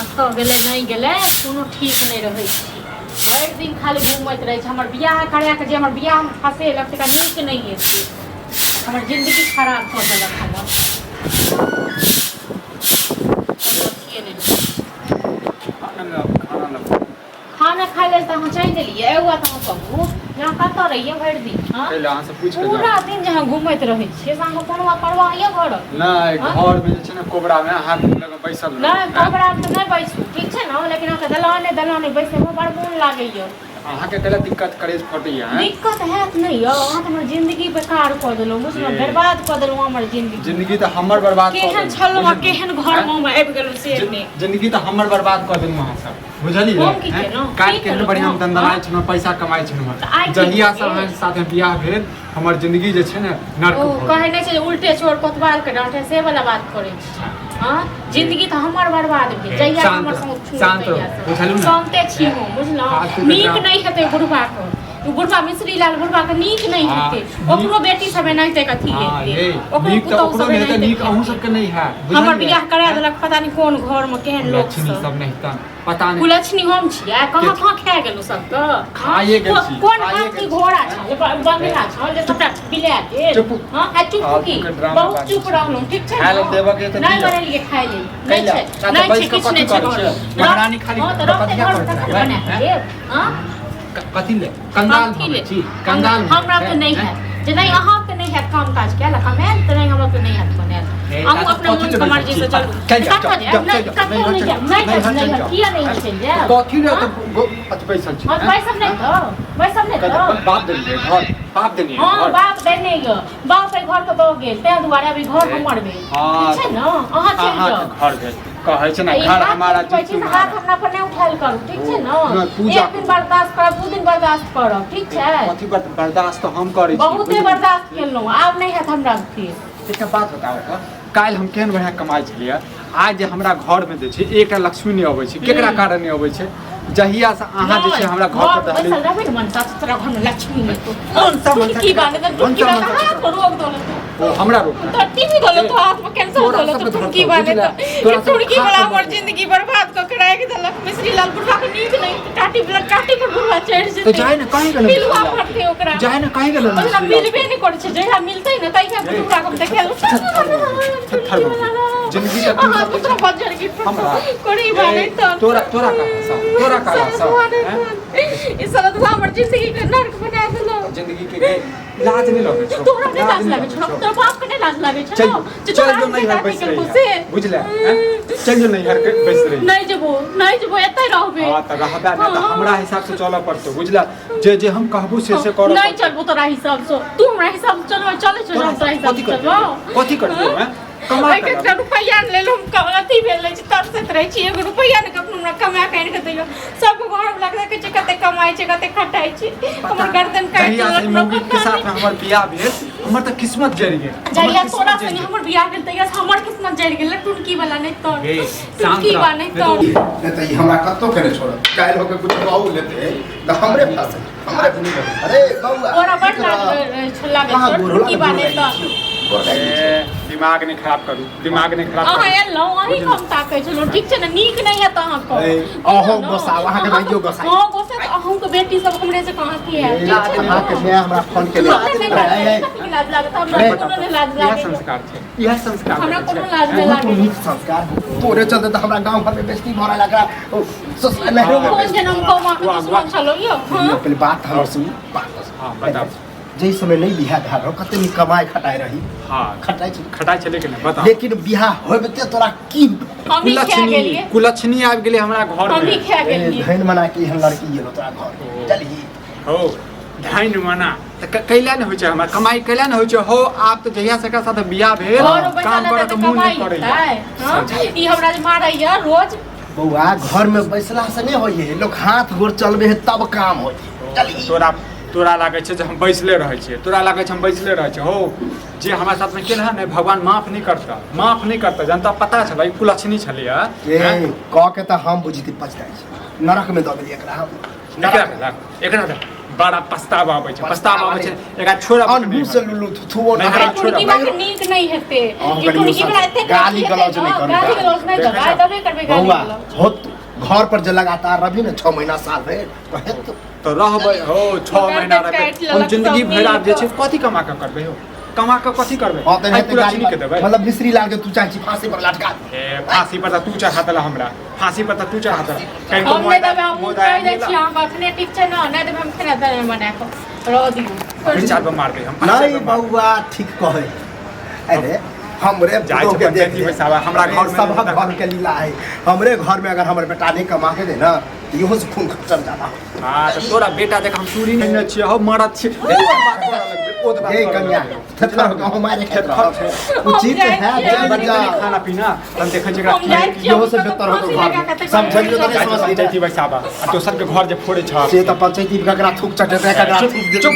कतऽ गेलै नहीं गेलै कोनो ठीक नहीं रहै छै। भरि दिन खाली घूमैत रहै छै। हमर बियाह कराके जे हमर बियाह में फंसेलक तकरा नीक नहीं हेतै। हमर जिंदगी खराब कऽ देलक हमर। खाना खाइ लेल तऽ अहाँ चलि देलियै। एगो तऽ अहाँ कहू यहाँ कतऽ रहियै भरि दिन? पूरा दिन जहाँ घूमैत रहै छियै से अहाँके कोनो परवाह यऽ घरक? नहीं घर में जे छै ने कोबरा में हाथ लगा बैसल नहीं कोबरा में तऽ नहीं बैसू ठीक छै ने, लेकिन अहाँके दलाने बैसे में बड़ मोन लागैया। अहाँके कला दिक्कत करे फटैया दिक्कत हैत नहीं यौ। अहाँ तऽ हमर जिंदगी बेकार कऽ देलहुँ बुझलहुँ, बर्बाद कऽ देलहुँ हमर जिंदगी तऽ हमर बर्बाद कऽ केहन छलहुँ आ केहन घर में आबि गेलहुँ से नहि। जिंदगी तऽ हमर बर्बाद कऽ देलहुँ अहाँ सब बुझलियै। काज केहन बढ़िया हम दंदनाइ छलहुँ, पैसा कमाइ छलहुँ। जहिया से अहाँके साथे बियाह भेल हमर जिंदगी जे छै ने नर्क भऽ गेल। कहै नहि छै उल्टे चोर कोतवाल के डांटे से वाला बात करै छी। हाँ जिंदगी तऽ हमर बर्बाद भेल जहिया हमर संग शांते छी हम बुझलहुँ। नीक नहीं हेतै बुढ़बा के, बुढ़बा मिश्री लाल बुढ़बा के नीक नहीं हेतै। ओकरो बेटी सब एनाहिते कथी हेतै, ओकरो पुतौह सब एनाहिते नीक अहूँ सबके नहीं है। हमर बियाह करा देलक पता नहीं कोन घर में केहन लोग सब नहीं त पता नहीं कुलछनी हम छियै। कहाँ खा गेलहुँ सब तऽ खाइए गेल छी। कोन हाथी घोड़ा छल बंगला छल जे सबटा बिला गेल? हां आ चुप की बहुत चुप रहलहुँ ठीक छै। खाय ले देबऽ के त नहीं बनेलिए खाय ले नहीं छै नहीं छै किछ नहीं छै। महारानी खाली कपतिया करता बना के हां कथि ले कंगाल छी कंगाल हमरा तो नहीं है जे नहीं अहाँ के नहीं है काम काज के लखा में तो नहीं हमरा तो नहीं है बनाएल। हम अपना मन के मर्जी से चलू नहीं किया नहीं चल जाए कथि ले तो बैसल छी बैसल नहीं तो बाप देलिए घर बाप देलिए हां बाप देने ग बाप के घर के दो गेल ते दुआरे अभी घर हमर भेल ठीक छै न। अहाँ चल जाओ घर भेल कहै छै ना घर हमारा जी हाथ अपना पर नहीं उठाल करू ठीक छै न। एक दिन बर्दाश्त करब दू दिन बर्दाश्त करब ठीक छै। कथि बर्दाश्त तो हम करै छी बहुते बर्दाश्त केलहुँ आब नहीं हैत हमरा फिर। एकटा बात बताओ त काल हम केहन बढ़िया कमाई छलिए आज जे हमरा घर में जे छै एकटा लक्ष्मी नहीं अबै छै केकरा कारण नहीं अबै छै जहिया से अहाँ जे छै हमरा घर पर बैसल रहबै न मन सा तोरा घर में लक्ष्मी नहीं तो कौन सा मन की बात है तुम की बात हाथ पर रोक दो ओ हमरा रोक तो टीवी दलो तो हाथ में कैंसर दलो तो तुम की बात है ये तुड़की वाला हमर जिंदगी बर्बाद क के राख देलक। मिश्री लाल बुढ़वा के नीक नहीं टाटी पर बुढ़वा चढ़ जेतै तो जाय न कहीं गेल मिलवा फटते ओकरा जाय न कहीं गेल ओकरा मिलबे नहीं करै छै जहिया मिलतै न तहिया बुढ़वा के देखेल जिंदगी का पुत्र बजर की हमरा कोड़ी बाने तो तोरा का इस साला तो हमर जिंदगी के नरक बना देलो। जिंदगी के लाज नहीं लगे छो तोरा के लाज लागे छो तोर बाप के लाज लागे छो चल जो नहीं हर बैस रही बुझले चल जो नहीं हर के बैस रही नहीं जबो एतै रहबे हां त रहबे ना त हमरा हिसाब से चलऽ पड़तो बुझला जे हम कहबो से करो नहीं चलबो तोरा हिसाब से तू हमरा हिसाब से चलो चले छो तोरा हिसाब से चलो कथि करबो मैं कमा के रुपया ले लो हम अथी भेल ले छी तरसत रही छी एगो रुपया ने कखनो हमरा कमा के आनि के दियो सब घर में लगदा के कते कमाई छै कते खटाई छै हमर गर्दन काट देलक मौगी के साथ हमर बियाह भेल हमर त किस्मत जरि गेल जहिया तोरा संग हमर बियाह भेल तहिया हमर किस्मत जरि गेल टुनकी वाला नहीं तो टुनकी वाला नहीं तो नहीं तो हमरा कत्तो करे छोड़ काल होके कुछ बाऊ लेते त हमरे पास हमरे नहीं अरे बाऊ ओरा बड़ छल्ला के टुनकी वाला तो दिमाग नहीं खराब करू दिमाग नहीं खराब अहाँ एलौ अही हम ताकै छलो ठीक छै न नीक नहीं है त अहाँ को अहो गोसा वहां के भाइयो गोसा हां गोसा त अहू के बेटी सब हमरे से कहां की है अहाँ के मैं हमरा फोन के लिए लाज लागत हमरा कोनो नहीं लाज लागे संस्कार छै यह संस्कार हमरा कोनो लाज नहीं लागे संस्कार तोरे चलते त हमरा गांव भर में बेइज्जती भरा लगा ससुराल में कौन जन्म को मां के दुश्मन छलो यो हां पहले बात हम सुन हां बताओ जई समय नहीं बियाह धार कते नि कमाई खटाई रही हां खटाई चले के बता लेकिन बियाह होबते तोरा की हम ही खा गेलिए कुलछनी आबि गेले हमरा घर में हम ही खा गेलिए धैन मना के हम लड़की गेलो तोरा घर चलही हो धैन मना त कैला न होय छै हमरा कमाई कैला न होय छै हो आप त जहिया से का साथ बियाह भेल काम करे के मन नहीं करे हां ई हमरा जे मारैया रोज बौआ घर में बैसला से नहीं होय लोग हाथ गोर चलबे है तब काम होय चलही तोरा लागे छै जे हम बैसले रहै छियै तोरा लागे छै हम बैसले रहै छियै हो जे हमरा साथ में केलह ने भगवान माफ नहीं करता जनता पता छलै कुलछनी छलिए ए क के त हम बुझिति पछताइ छी नरक में द देलिए एकरा हम एकरा बड़ा पछतावा आबै छै एकरा छोड़ा अनहु से लुलु थुओ नहीं, ना नहीं, कुछ की बात नीक नहीं हेते हम कि कुछ की बात एते गाली गलौज नहीं करू। गाली गलौज नहीं दबाई दबे करबे गाली बउआ गलौज होत घर पर जे लगातार रही ना 6 महीना साल भर कहे तो रहबै हो 6 महीना रहबै हम जिंदगी भर आब जे छै कथी कमा के करबै हो कमा के कथी करबै हां त पूरा चीनी के देबै मतलब मिस्त्री लाल के तू चाहे छी फांसी पर लटका दे। ए फांसी पर तू चढ़ा देला हमरा फांसी पर तू चढ़ा देला कहीं हम नहीं दबे हम कह दे छी हम अखने ठीक छै ना नहीं दबे हम खेना दे बना के रह दियो विचार पर मार दे हम नहीं बउआ ठीक कहे अरे हमरे जाय पुतोह छै के देख पंचायती में सावा हमरा घर में सब घर के लीला है हमरे घर में अगर हमर बेटा नहीं कमा के दे ना इहो से खून खत्म जाना। हां तो तोरा बेटा देख हम चोरी नहीं छियै हो मरद छियै ए कन्या थथर हो हमारे खेत उचित है बच्चा खाना पीना हम देखै छै हम जाय छी इहो से बेहतर हो घर समझलियो तो नहीं समझ पंचायती में सावा तो सबके घर जे फोड़े छ से तो पंचायती ककरा थूक चटे ककरा थूक दे चुप